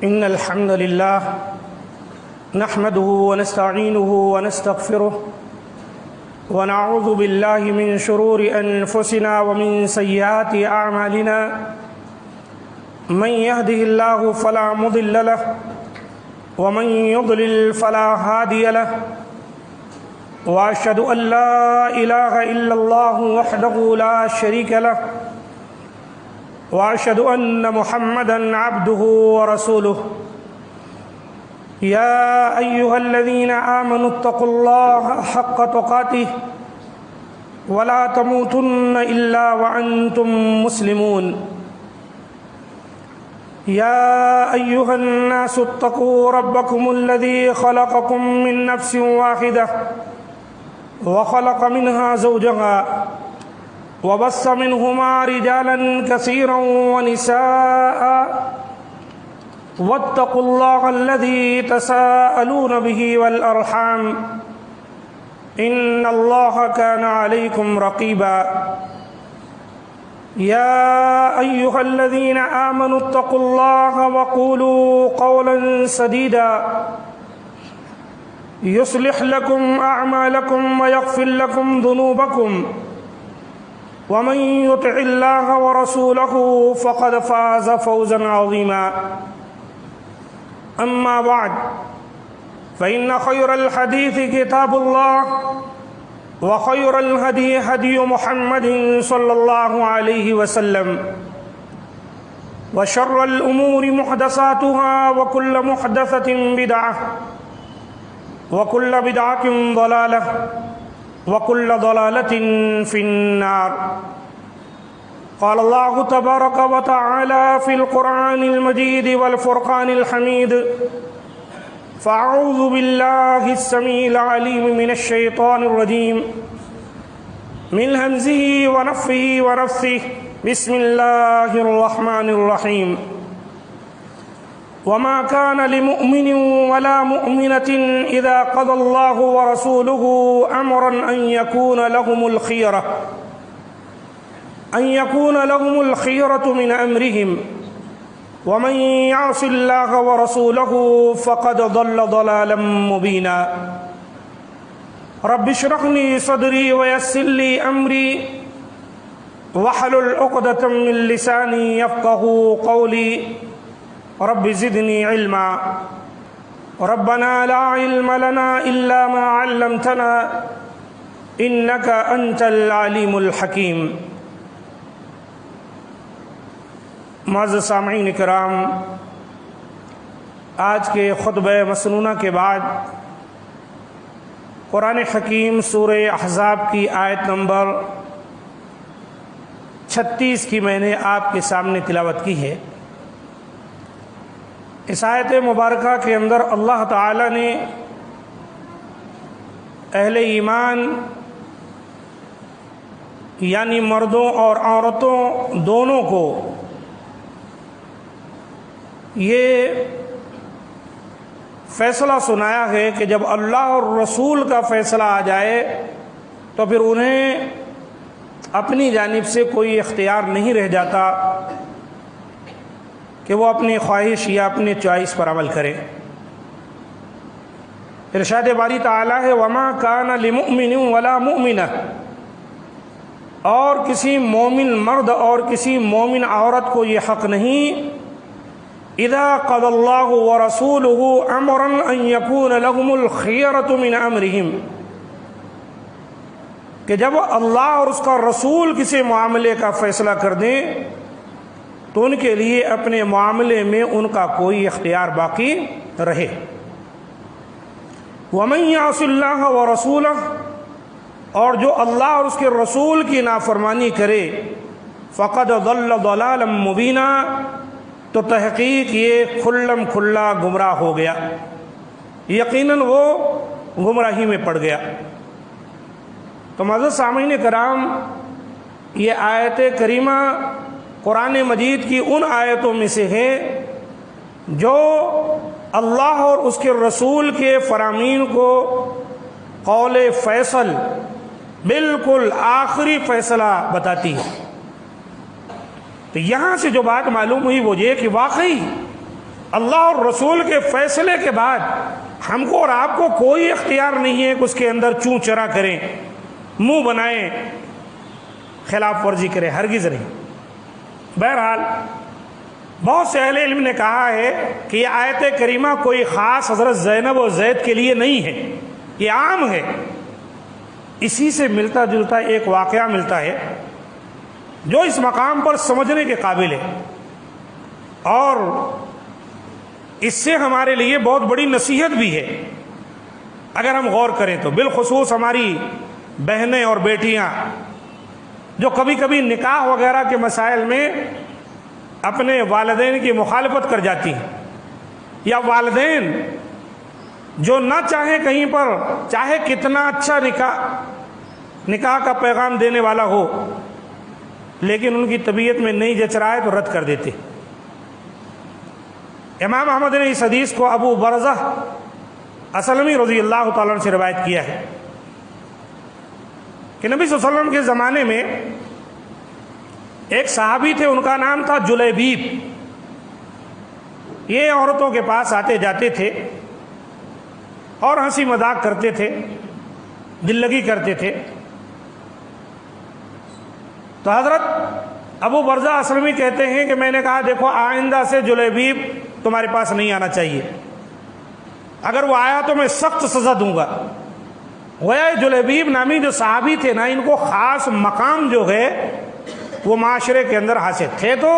إن الحمد لله نحمده ونستعينه ونستغفره ونعوذ بالله من شرور أنفسنا ومن سيئات أعمالنا من يهده الله فلا مضل له ومن يضلل فلا هادي له وأشهد أن لا إله إلا الله وحده لا شريك له وأشهد أن محمدًا عبده ورسوله يا أيها الذين آمنوا اتقوا الله حق تقاته ولا تموتن إلا وأنتم مسلمون يا أيها الناس اتقوا ربكم الذي خلقكم من نفس واحدة وخلق منها زوجها وبث منهما رجالا كثيرا ونساء واتقوا الله الذي تساءلون به والأرحام إن الله كان عليكم رقيبا يا أيها الذين آمنوا اتقوا الله وقولوا قولا سديدا يصلح لكم أعمالكم ويغفر لكم ذنوبكم ومن يطع الله ورسوله فقد فاز فوزا عظيما أما بعد فإن خير الحديث كتاب الله وخير الهدي هدي محمد صلى الله عليه وسلم وشر الأمور محدثاتها وكل محدثة بدعة وكل بدعة ضلالة وكل ضلالة في النار قال الله تبارك وتعالى في القرآن المجيد والفرقان الحميد فأعوذ بالله السميع العليم من الشيطان الرجيم من همزه ونفخه ونفثه بسم الله الرحمن الرحيم وما كان لمؤمن ولا مؤمنة إذا قضى الله ورسوله أمرا أن يكون لهم الخيرة من أمرهم ومن يعص الله ورسوله فقد ضل ضلالا مبينا رب اشرح لي صدري ويسر لي أمري واحلل عقدة من لساني يفقهوا قولي رب زدني علما ربنا لا علم لنا إلا ما علمتنا إنك أنت العليم الحكيم معزز سامعین کرام، آج کے خطبہ مسنونہ کے بعد قرآن حکیم سورہ احزاب کی آیت نمبر 36 کی میں نے آپ کے سامنے تلاوت کی ہے۔ اس آیت مبارکہ کے اندر اللہ تعالی نے اہل ایمان یعنی مردوں اور عورتوں دونوں کو یہ فیصلہ سنایا ہے کہ جب اللہ اور رسول کا فیصلہ آ جائے تو پھر انہیں اپنی جانب سے کوئی اختیار نہیں رہ جاتا کہ وہ اپنی خواہش یا اپنے چوائس پر عمل کرے۔ ارشاد باری تعالیٰ ہے وَمَا كَانَ لِمُؤْمِنٍ وَلَا مُؤْمِنَةٍ، اور کسی مومن مرد اور کسی مومن عورت کو یہ حق نہیں اذا قضى الله ورسوله امرا ان يكون لهم الخيرة من امرهم، کہ جب اللہ اور اس کا رسول کسی معاملے کا فیصلہ کر دیں تو ان کے لیے اپنے معاملے میں ان کا کوئی اختیار باقی رہے۔ وَمَن يَعْصِ اللَّهَ وَرَسُولَهُ، اور جو اللہ اور اس کے رسول کی نافرمانی کرے فَقَدْ ضَلَّ ضَلَالًا مُبِينًا، تو تحقیق یہ کھلم کھلا گمراہ ہو گیا، یقیناً وہ گمراہی میں پڑ گیا۔ تو معزز سامعین کرام، یہ آیت کریمہ قرآن مجید کی ان آیتوں میں سے ہے جو اللہ اور اس کے رسول کے فرامین کو قول فیصل، بالکل آخری فیصلہ بتاتی ہے۔ تو یہاں سے جو بات معلوم ہوئی وہ یہ کہ واقعی اللہ اور رسول کے فیصلے کے بعد ہم کو اور آپ کو کوئی اختیار نہیں ہے کہ اس کے اندر چوں چرا کریں، منہ بنائیں، خلاف ورزی کریں، ہرگز نہیں۔ بہرحال بہت سے اہل علم نے کہا ہے کہ یہ آیت کریمہ کوئی خاص حضرت زینب و زید کے لیے نہیں ہے، یہ عام ہے۔ اسی سے ملتا جلتا ایک واقعہ ملتا ہے جو اس مقام پر سمجھنے کے قابل ہے، اور اس سے ہمارے لیے بہت بڑی نصیحت بھی ہے اگر ہم غور کریں تو، بالخصوص ہماری بہنیں اور بیٹیاں جو کبھی کبھی نکاح وغیرہ کے مسائل میں اپنے والدین کی مخالفت کر جاتی ہیں، یا والدین جو نہ چاہیں کہیں پر، چاہے کتنا اچھا نکاح کا پیغام دینے والا ہو، لیکن ان کی طبیعت میں نہیں جچ رہا ہے تو رد کر دیتے۔ امام احمد نے اس حدیث کو ابو برزہ اسلمی رضی اللہ تعالیٰ عنہ سے روایت کیا ہے کہ نبی صلی اللہ علیہ وسلم کے زمانے میں ایک صحابی تھے، ان کا نام تھا جلیبیب۔ یہ عورتوں کے پاس آتے جاتے تھے اور ہنسی مذاق کرتے تھے، دل لگی کرتے تھے۔ تو حضرت ابو برزہ اسلمی کہتے ہیں کہ میں نے کہا دیکھو آئندہ سے جلیبیب تمہارے پاس نہیں آنا چاہیے، اگر وہ آیا تو میں سخت سزا دوں گا۔ گویا جلیبیب نامی جو صحابی تھے نا، ان کو خاص مقام جو ہے وہ معاشرے کے اندر حاصل تھے، تو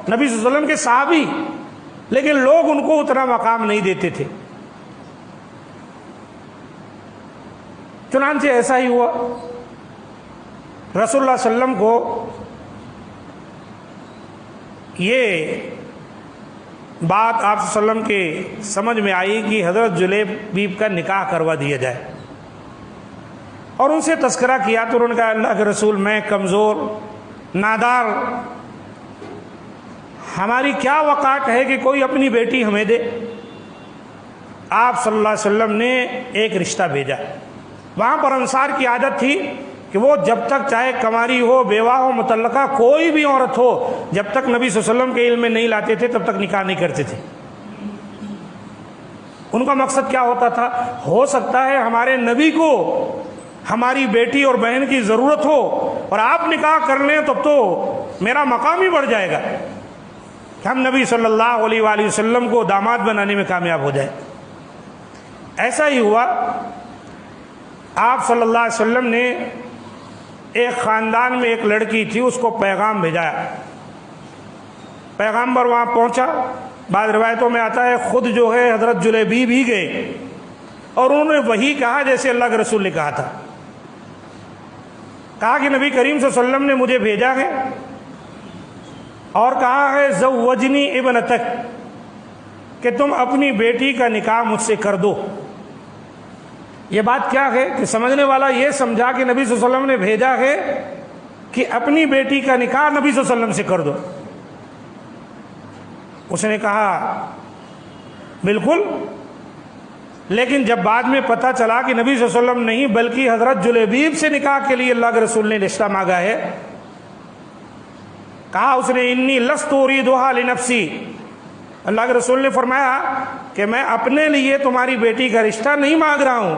نبی صلی اللہ علیہ وسلم کے صحابی، لیکن لوگ ان کو اتنا مقام نہیں دیتے تھے۔ چنانچہ ایسا ہی ہوا، رسول اللہ صلی اللہ علیہ وسلم کو یہ بات آپ صلی اللہ علیہ وسلم کے سمجھ میں آئی کہ حضرت جلیبیب کا نکاح کروا دیا جائے، اور ان سے تذکرہ کیا تو انہوں نے کہا اللہ کے رسول میں کمزور نادار، ہماری کیا وقت ہے کہ کوئی اپنی بیٹی ہمیں دے۔ آپ صلی اللہ علیہ وسلم نے ایک رشتہ بھیجا۔ وہاں پر انصار کی عادت تھی کہ وہ جب تک چاہے کنواری ہو، بیوہ ہو، مطلقہ کوئی بھی عورت ہو، جب تک نبی صلی اللہ علیہ وسلم کے علم میں نہیں لاتے تھے تب تک نکاح نہیں کرتے تھے۔ ان کا مقصد کیا ہوتا تھا؟ ہو سکتا ہے ہمارے نبی کو ہماری بیٹی اور بہن کی ضرورت ہو اور آپ نکاح کر لیں تب تو میرا مقام ہی بڑھ جائے گا کہ ہم نبی صلی اللہ علیہ وآلہ وسلم کو داماد بنانے میں کامیاب ہو جائے۔ ایسا ہی ہوا، آپ صلی اللہ علیہ وسلم نے ایک خاندان میں ایک لڑکی تھی، اس کو پیغام بھیجایا۔ پیغامبر وہاں پہنچا، بعض روایتوں میں آتا ہے خود جو ہے حضرت جلیبیب ہی گئے، اور انہوں نے وہی کہا جیسے اللہ کے رسول نے کہا تھا۔ کہا کہ نبی کریم صلی اللہ علیہ وسلم نے مجھے بھیجا ہے اور کہا ہے زوجنی ابنتک، کہ تم اپنی بیٹی کا نکاح مجھ سے کر دو۔ یہ بات کیا ہے کہ سمجھنے والا یہ سمجھا کہ نبی صلی اللہ علیہ وسلم نے بھیجا ہے کہ اپنی بیٹی کا نکاح نبی صلی اللہ علیہ وسلم سے کر دو۔ اس نے کہا بالکل، لیکن جب بعد میں پتہ چلا کہ نبی صلی اللہ علیہ وسلم نہیں بلکہ حضرت جلیبیب سے نکاح کے لیے اللہ کے رسول نے رشتہ مانگا ہے، کہا اس نے انی لست اریدھا لنفسی، اللہ کے رسول نے فرمایا کہ میں اپنے لیے تمہاری بیٹی کا رشتہ نہیں مانگ رہا ہوں۔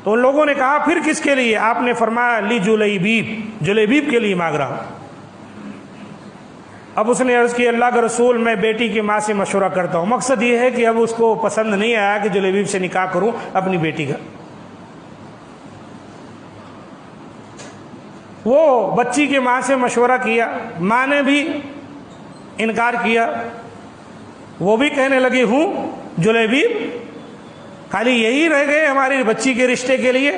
تو ان لوگوں نے کہا پھر کس کے لیے؟ آپ نے فرمایا لی جلیبیب، جلیبیب کے لیے مانگ رہا ہوں۔ اب اس نے عرض کی اللہ کا رسول میں بیٹی کی ماں سے مشورہ کرتا ہوں۔ مقصد یہ ہے کہ اب اس کو پسند نہیں آیا کہ جلیبیب سے نکاح کروں اپنی بیٹی کا۔ وہ بچی کی ماں سے مشورہ کیا، ماں نے بھی انکار کیا، وہ بھی کہنے لگی ہوں جلیبیب خالی یہی رہ گئے ہماری بچی کے رشتے کے لیے،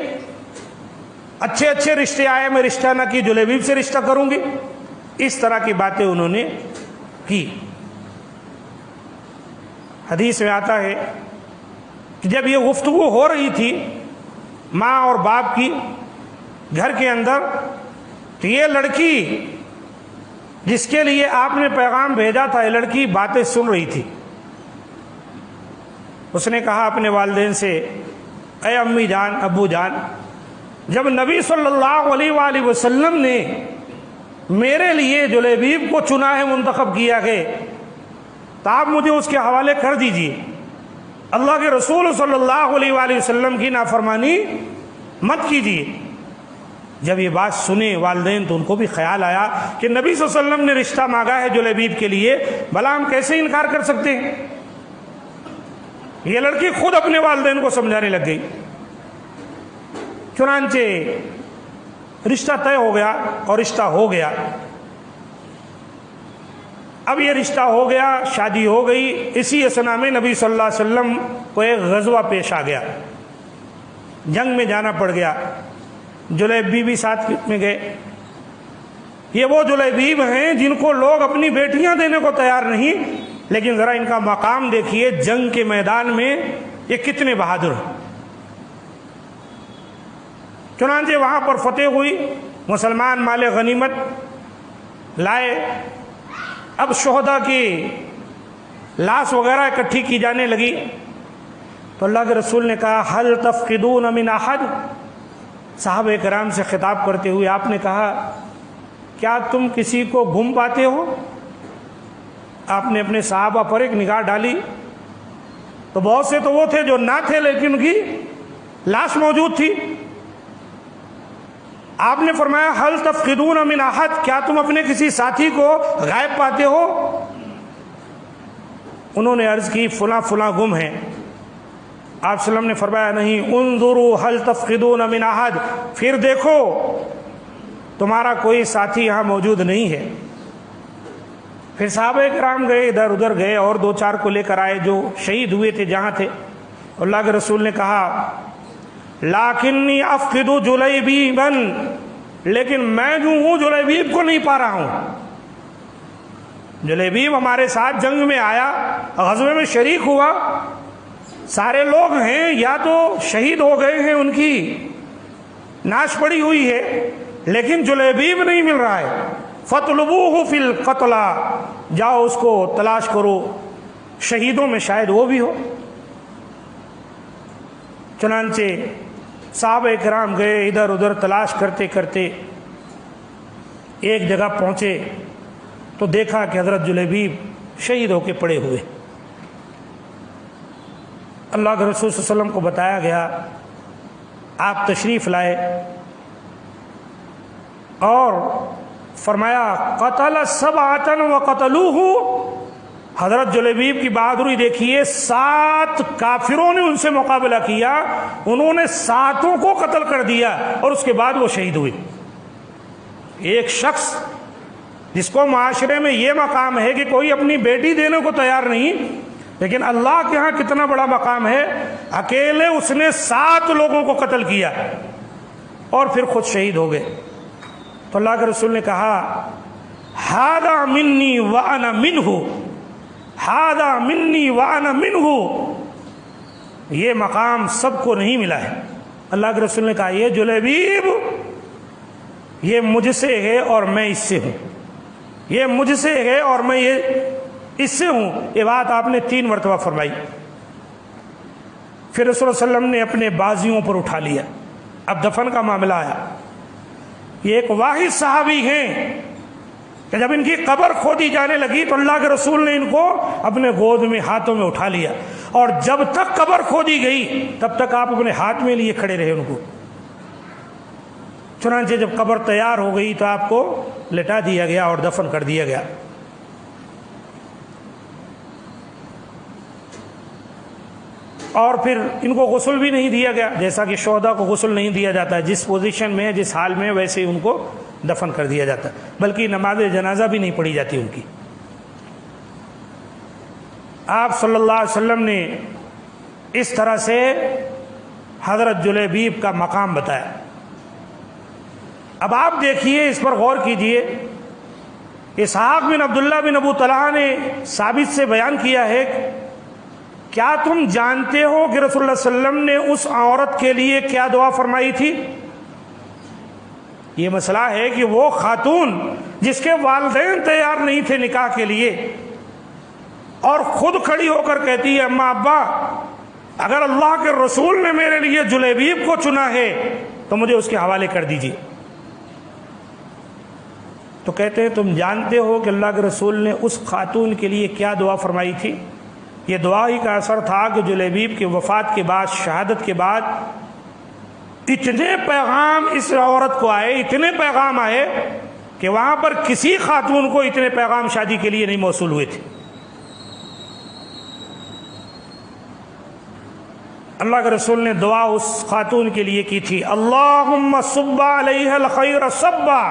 اچھے اچھے رشتے آئے میں رشتہ نہ کی، جلیبیب سے رشتہ کروں گی۔ اس طرح کی باتیں انہوں نے کی۔ حدیث میں آتا ہے کہ جب یہ گفتگو ہو رہی تھی ماں اور باپ کی گھر کے اندر، تو یہ لڑکی جس کے لیے آپ نے پیغام بھیجا تھا، یہ لڑکی باتیں سن رہی تھی۔ اس نے کہا اپنے والدین سے اے امی جان، ابو جان، جب نبی صلی اللہ علیہ وآلہ وسلم نے میرے لیے جلیبیب کو چنا ہے، منتخب کیا ہے، تو آپ مجھے اس کے حوالے کر دیجئے، اللہ کے رسول صلی اللہ علیہ وآلہ وسلم کی نافرمانی مت کیجیے۔ جب یہ بات سنے والدین تو ان کو بھی خیال آیا کہ نبی صلی اللہ علیہ وسلم نے رشتہ مانگا ہے جلیبیب کے لیے، بھلا ہم کیسے انکار کر سکتے ہیں؟ یہ لڑکی خود اپنے والدین کو سمجھانے لگ گئی۔ چنانچہ رشتہ طے ہو گیا اور رشتہ ہو گیا۔ اب یہ رشتہ ہو گیا، شادی ہو گئی، اسی اثنا میں نبی صلی اللہ علیہ وسلم کو ایک غزوہ پیش آ گیا، جنگ میں جانا پڑ گیا۔ جلیبیب بھی ساتھ میں گئے۔ یہ وہ جلیبیب ہیں جن کو لوگ اپنی بیٹیاں دینے کو تیار نہیں، لیکن ذرا ان کا مقام دیکھیے، جنگ کے میدان میں یہ کتنے بہادر ہیں۔ چنانچہ وہاں پر فتح ہوئی، مسلمان مال غنیمت لائے۔ اب شہداء کی لاش وغیرہ اکٹھی کی جانے لگی تو اللہ کے رسول نے کہا حل تفقدون من احد، صحابہ کرام سے خطاب کرتے ہوئے آپ نے کہا کیا تم کسی کو گم پاتے ہو؟ آپ نے اپنے صحابہ پر ایک نگاہ ڈالی تو بہت سے تو وہ تھے جو نہ تھے لیکن ان کی لاش موجود تھی۔ آپ نے فرمایا حل تفقدون من احد، کیا تم اپنے کسی ساتھی کو غائب پاتے ہو؟ انہوں نے عرض کی فلاں فلاں گم ہیں۔ آپ صلی اللہ علیہ وسلم نے فرمایا نہیں، انظروا حل تفقدون من احد، پھر دیکھو تمہارا کوئی ساتھی یہاں موجود نہیں ہے۔ پھر صحابہ کرام گئے، ادھر ادھر گئے اور دو چار کو لے کر آئے جو شہید ہوئے تھے جہاں تھے۔ اللہ کے رسول نے کہا لیکنی افقد جلیبیبا، لیکن میں جو ہوں جلیبیب کو نہیں پا رہا ہوں۔ جلیبیب ہمارے ساتھ جنگ میں آیا، غزوے میں شریک ہوا، سارے لوگ ہیں یا تو شہید ہو گئے ہیں، ان کی ناش پڑی ہوئی ہے، لیکن جلیبیب نہیں مل رہا ہے۔ فَاطْلُبُوهُ فِي الْقَتْلَى، جاؤ اس کو تلاش کرو، شہیدوں میں شاید وہ بھی ہو۔ چنانچہ صحابہ کرام گئے، ادھر ادھر تلاش کرتے کرتے ایک جگہ پہنچے تو دیکھا کہ حضرت جلیبیب شہید ہو کے پڑے ہوئے۔ اللہ کے رسول صلی اللہ علیہ وسلم کو بتایا گیا، آپ تشریف لائے اور فرمایا قتل سبعۃ وقتلوہ، حضرت جلیبیب کی بہادری دیکھیے، 7 کافروں نے ان سے مقابلہ کیا، انہوں نے 7 کو قتل کر دیا اور اس کے بعد وہ شہید ہوئے۔ ایک شخص جس کو معاشرے میں یہ مقام ہے کہ کوئی اپنی بیٹی دینے کو تیار نہیں، لیکن اللہ کے ہاں کتنا بڑا مقام ہے، اکیلے اس نے 7 لوگوں کو قتل کیا اور پھر خود شہید ہو گئے۔ تو اللہ کے رسول نے کہا ھذا منی وانا منہ، ھذا منی وانا منہ، یہ مقام سب کو نہیں ملا ہے۔ اللہ کے رسول نے کہا یہ جلیبیب یہ مجھ سے ہے اور میں اس سے ہوں، یہ مجھ سے ہے اور میں یہ اس سے ہوں۔ یہ بات آپ نے 3 مرتبہ فرمائی۔ پھر رسول اللہ علیہ وسلم نے اپنے بازیوں پر اٹھا لیا۔ اب دفن کا معاملہ آیا۔ یہ ایک واحد صحابی ہیں کہ جب ان کی قبر کھودی جانے لگی تو اللہ کے رسول نے ان کو اپنے گود میں ہاتھوں میں اٹھا لیا، اور جب تک قبر کھودی گئی تب تک آپ اپنے ہاتھ میں لیے کھڑے رہے ان کو۔ چنانچہ جب قبر تیار ہو گئی تو آپ کو لٹا دیا گیا اور دفن کر دیا گیا۔ اور پھر ان کو غسل بھی نہیں دیا گیا، جیسا کہ شہداء کو غسل نہیں دیا جاتا ہے، جس پوزیشن میں جس حال میں ویسے ہی ان کو دفن کر دیا جاتا ہے، بلکہ نماز جنازہ بھی نہیں پڑھی جاتی ان کی۔ آپ صلی اللہ علیہ وسلم نے اس طرح سے حضرت جلیبیب کا مقام بتایا۔ اب آپ دیکھیے، اس پر غور کیجئے، اسحاق بن عبداللہ بن ابو طلحہ نے ثابت سے بیان کیا ہے، کیا تم جانتے ہو کہ رسول اللہ صلی اللہ علیہ وسلم نے اس عورت کے لیے کیا دعا فرمائی تھی؟ یہ مسئلہ ہے کہ وہ خاتون جس کے والدین تیار نہیں تھے نکاح کے لیے اور خود کھڑی ہو کر کہتی ہے اماں ابا اگر اللہ کے رسول نے میرے لیے جلیبیب کو چنا ہے تو مجھے اس کے حوالے کر دیجیے۔ تو کہتے ہیں تم جانتے ہو کہ اللہ کے رسول نے اس خاتون کے لیے کیا دعا فرمائی تھی؟ یہ دعا ہی کا اثر تھا کہ جلیبیب کی وفات کے بعد، شہادت کے بعد اتنے پیغام اس عورت کو آئے، اتنے پیغام آئے کہ وہاں پر کسی خاتون کو اتنے پیغام شادی کے لیے نہیں موصول ہوئے تھے۔ اللہ کے رسول نے دعا اس خاتون کے لیے کی تھی، اللہم صب علیہ الخیر صبا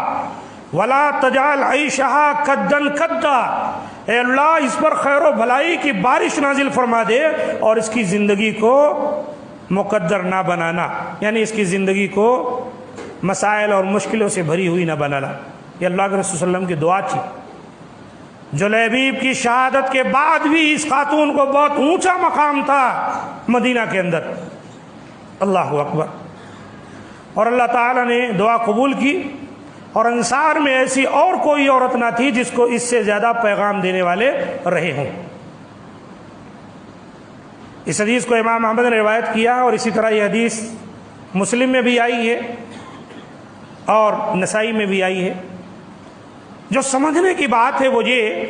ولا تجعل عیشہا کدن کدا، اے اللہ اس پر خیر و بھلائی کی بارش نازل فرما دے اور اس کی زندگی کو مقدر نہ بنانا، یعنی اس کی زندگی کو مسائل اور مشکلوں سے بھری ہوئی نہ بنانا۔ یہ اللہ کے رسول صلی اللہ علیہ وسلم کی دعا تھی۔ جلیبیب کی شہادت کے بعد بھی اس خاتون کو بہت اونچا مقام تھا مدینہ کے اندر۔ اللہ اکبر۔ اور اللہ تعالیٰ نے دعا قبول کی، اور انصار میں ایسی اور کوئی عورت نہ تھی جس کو اس سے زیادہ پیغام دینے والے رہے ہوں۔ اس حدیث کو امام احمد نے روایت کیا، اور اسی طرح یہ حدیث مسلم میں بھی آئی ہے اور نسائی میں بھی آئی ہے۔ جو سمجھنے کی بات ہے وہ یہ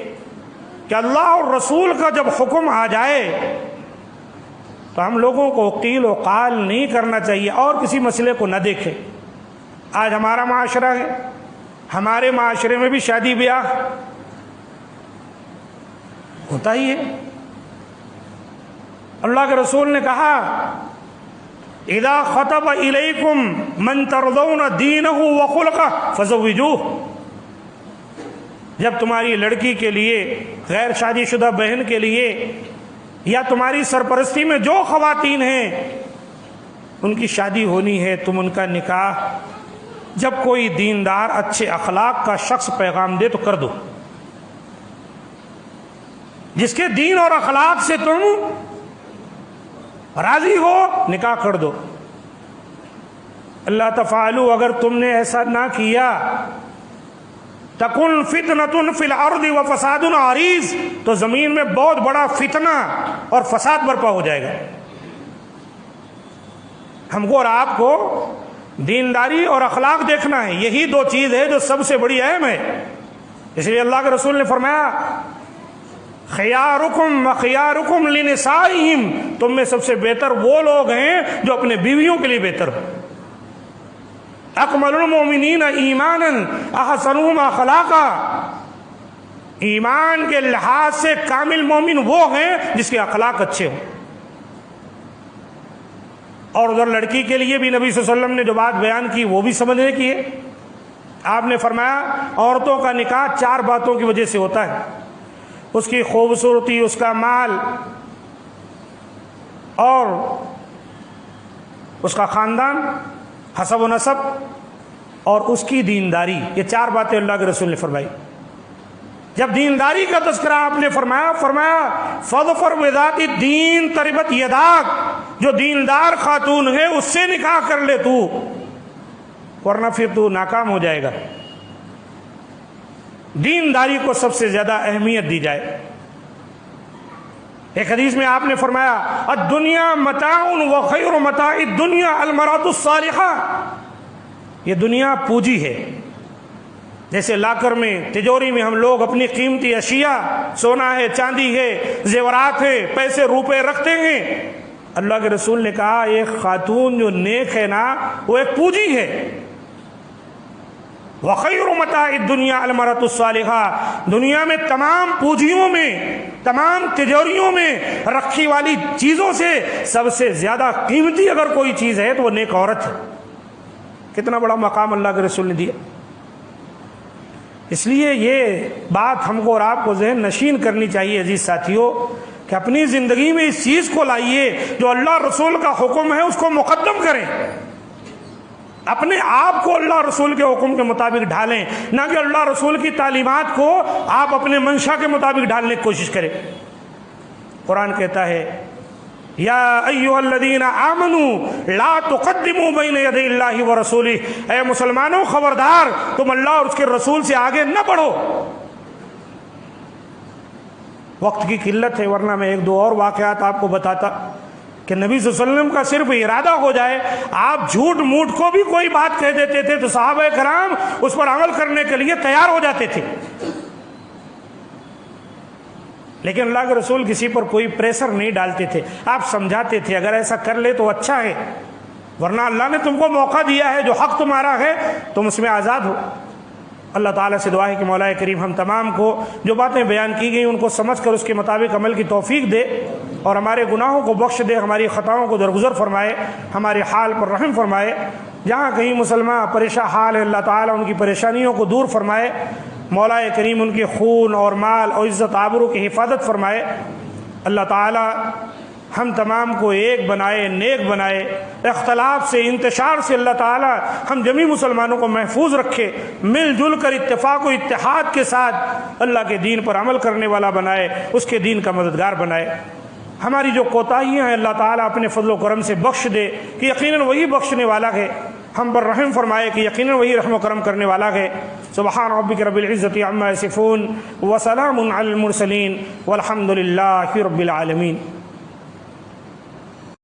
کہ اللہ اور رسول کا جب حکم آ جائے تو ہم لوگوں کو قیل و قال نہیں کرنا چاہیے اور کسی مسئلے کو نہ دیکھیں۔ آج ہمارا معاشرہ ہے، ہمارے معاشرے میں بھی شادی بیاہ ہوتا ہی ہے۔ اللہ کے رسول نے کہا اذا خطب الیکم من ترضون دینہ وخلقہ فزوجوہ، جب تمہاری لڑکی کے لیے، غیر شادی شدہ بہن کے لیے، یا تمہاری سرپرستی میں جو خواتین ہیں ان کی شادی ہونی ہے، تم ان کا نکاح جب کوئی دیندار اچھے اخلاق کا شخص پیغام دے تو کر دو۔ جس کے دین اور اخلاق سے تم راضی ہو نکاح کر دو۔ اللہ تفعلوا، اگر تم نے ایسا نہ کیا، تکن فتنۃ فی الارض وفساد عریض، تو زمین میں بہت بڑا فتنہ اور فساد برپا ہو جائے گا۔ ہم کو اور آپ کو دینداری اور اخلاق دیکھنا ہے، یہی دو چیز ہے جو سب سے بڑی اہم ہے۔ اس لیے اللہ کے رسول نے فرمایا خیارکم وخیارکم لنسائہم، تم میں سب سے بہتر وہ لوگ ہیں جو اپنے بیویوں کے لیے بہتر ہو۔ اکمل المؤمنین ایمانا احسنہم اخلاقا، ایمان کے لحاظ سے کامل مومن وہ ہیں جس کے اخلاق اچھے ہوں۔ اور ادھر لڑکی کے لیے بھی نبی صلی اللہ علیہ وسلم نے جو بات بیان کی وہ بھی سمجھنے کی ہے۔ آپ نے فرمایا عورتوں کا نکاح 4 باتوں کی وجہ سے ہوتا ہے، اس کی خوبصورتی، اس کا مال، اور اس کا خاندان، حسب و نسب، اور اس کی دینداری۔ یہ 4 باتیں اللہ کے رسول نے فرمائی۔ جب دینداری کا تذکرہ آپ نے فرمایا فاظفر بذات الدین تربت یداک، جو دیندار خاتون ہے اس سے نکاح کر لے تو، ورنہ پھر تو ناکام ہو جائے گا۔ دینداری کو سب سے زیادہ اہمیت دی جائے۔ ایک حدیث میں آپ نے فرمایا الدنیا متاع وخیر متاع الدنیا المرأة الصالحہ، یہ دنیا پوجی ہے۔ جیسے لاکر میں، تجوری میں ہم لوگ اپنی قیمتی اشیاء، سونا ہے، چاندی ہے، زیورات ہے، پیسے روپے رکھتے ہیں، اللہ کے رسول نے کہا ایک خاتون جو نیک ہے نا وہ ایک پوجی ہے۔ وخیر متاع الدنیا المرأة الصالحہ، دنیا میں تمام پوجیوں میں، تمام تجوریوں میں رکھی والی چیزوں سے سب سے زیادہ قیمتی اگر کوئی چیز ہے تو وہ نیک عورت ہے۔ کتنا بڑا مقام اللہ کے رسول نے دیا۔ اس لیے یہ بات ہم کو اور آپ کو ذہن نشین کرنی چاہیے عزیز ساتھیوں، کہ اپنی زندگی میں اس چیز کو لائیے، جو اللہ رسول کا حکم ہے اس کو مقدم کریں، اپنے آپ کو اللہ رسول کے حکم کے مطابق ڈھالیں، نہ کہ اللہ رسول کی تعلیمات کو آپ اپنے منشا کے مطابق ڈھالنے کی کوشش کریں۔ قرآن کہتا ہے یا ایھا الذین آمنوا لا تقدموا بین یدی اللہ ورسولہ، اے مسلمانوں خبردار تم اللہ اور اس کے رسول سے آگے نہ بڑھو۔ وقت کی قلت ہے ورنہ میں 1-2 اور واقعات آپ کو بتاتا۔ کہ نبی صلی اللہ علیہ وسلم کا صرف ارادہ ہو جائے، آپ جھوٹ موٹ کو بھی کوئی بات کہہ دیتے تھے تو صحابہ کرام اس پر عمل کرنے کے لیے تیار ہو جاتے تھے، لیکن اللہ کے رسول کسی پر کوئی پریشر نہیں ڈالتے تھے، آپ سمجھاتے تھے اگر ایسا کر لے تو اچھا ہے، ورنہ اللہ نے تم کو موقع دیا ہے، جو حق تمہارا ہے تم اس میں آزاد ہو۔ اللہ تعالیٰ سے دعا ہے کہ مولا کریم ہم تمام کو جو باتیں بیان کی گئیں ان کو سمجھ کر اس کے مطابق عمل کی توفیق دے، اور ہمارے گناہوں کو بخش دے، ہماری خطاؤں کو درگزر فرمائے، ہمارے حال پر رحم فرمائے۔ جہاں کہیں مسلمان پریشان حال ہے اللہ تعالیٰ ان کی پریشانیوں کو دور فرمائے، مولا کریم ان کے خون اور مال اور عزت آبرو کی حفاظت فرمائے۔ اللہ تعالیٰ ہم تمام کو ایک بنائے، نیک بنائے، اختلاف سے، انتشار سے اللہ تعالیٰ ہم جمیع مسلمانوں کو محفوظ رکھے، مل جل کر اتفاق و اتحاد کے ساتھ اللہ کے دین پر عمل کرنے والا بنائے، اس کے دین کا مددگار بنائے۔ ہماری جو کوتاہیاں ہیں اللہ تعالیٰ اپنے فضل و کرم سے بخش دے کہ یقیناً وہی بخشنے والا ہے، ہم پر رحم فرمائے کہ یقیناً وہی رحم و کرم کرنے والا ہے۔ سبحان ربک رب العزت عما یصفون وسلام علی المرسلین والحمد للہ رب العالمین۔